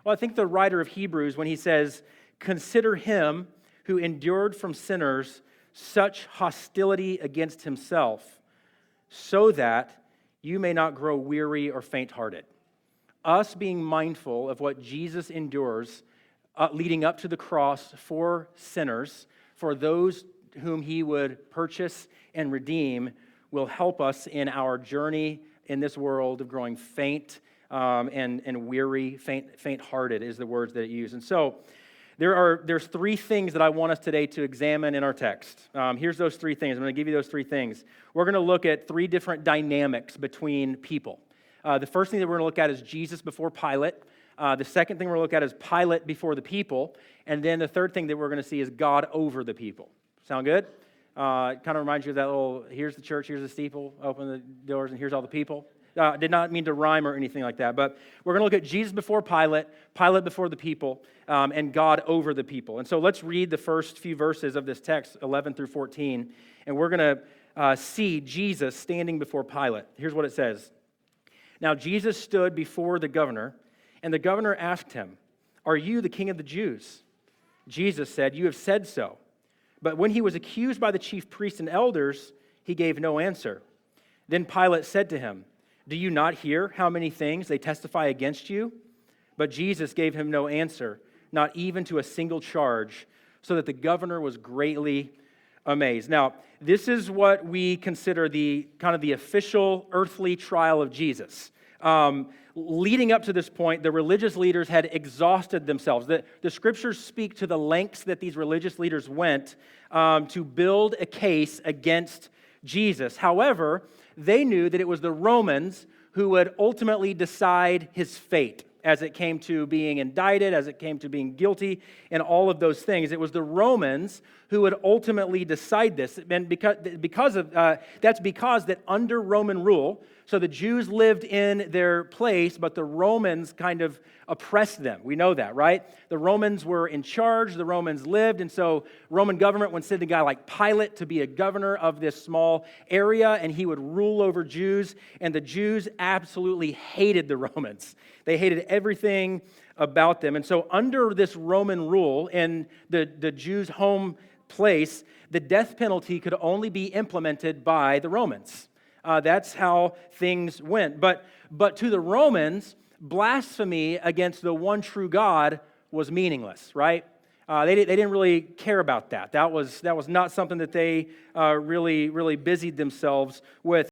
Well, I think the writer of Hebrews, when he says, "Consider him who endured from sinners such hostility against himself, so that you may not grow weary or faint-hearted." Us being mindful of what Jesus endures leading up to the cross for sinners, for those whom he would purchase and redeem, will help us in our journey in this world of growing faint and weary, faint-hearted is the words that it uses. And so there's three things that I want us today to examine in our text. Here's those three things. I'm going to give you those three things. We're going to look at three different dynamics between people. The first thing that we're going to look at is Jesus before Pilate. The second thing we're going to look at is Pilate before the people. And then the third thing that we're going to see is God over the people. Sound good? It kind of reminds you of that little, here's the church, here's the steeple, open the doors, and here's all the people. Did not mean to rhyme or anything like that, but we're going to look at Jesus before Pilate, Pilate before the people, and God over the people. And so let's read the first few verses of this text, 11 through 14, and we're going to see Jesus standing before Pilate. Here's what it says. Now Jesus stood before the governor, and the governor asked him, "Are you the king of the Jews?" Jesus said, "You have said so." But when he was accused by the chief priests and elders, he gave no answer. Then Pilate said to him, "Do you not hear how many things they testify against you?" But Jesus gave him no answer, not even to a single charge, so that the governor was greatly amazed. Now, this is what we consider the kind of the official earthly trial of Jesus. Leading up to this point, the religious leaders had exhausted themselves. The scriptures speak to the lengths that these religious leaders went to build a case against Jesus. However, they knew that it was the Romans who would ultimately decide his fate as it came to being indicted, as it came to being guilty, and all of those things. It was the Romans who would ultimately decide this. And that's because that under Roman rule, so the Jews lived in their place, but the Romans kind of oppressed them. We know that, right? The Romans were in charge, the Romans lived, and so Roman government would send a guy like Pilate to be a governor of this small area, and he would rule over Jews, and the Jews absolutely hated the Romans. They hated everything about them. And so under this Roman rule in the Jews' home place, the death penalty could only be implemented by the Romans. That's how things went. But to the Romans, blasphemy against the one true God was meaningless, right? They didn't really care about that. That was not something that they really busied themselves with.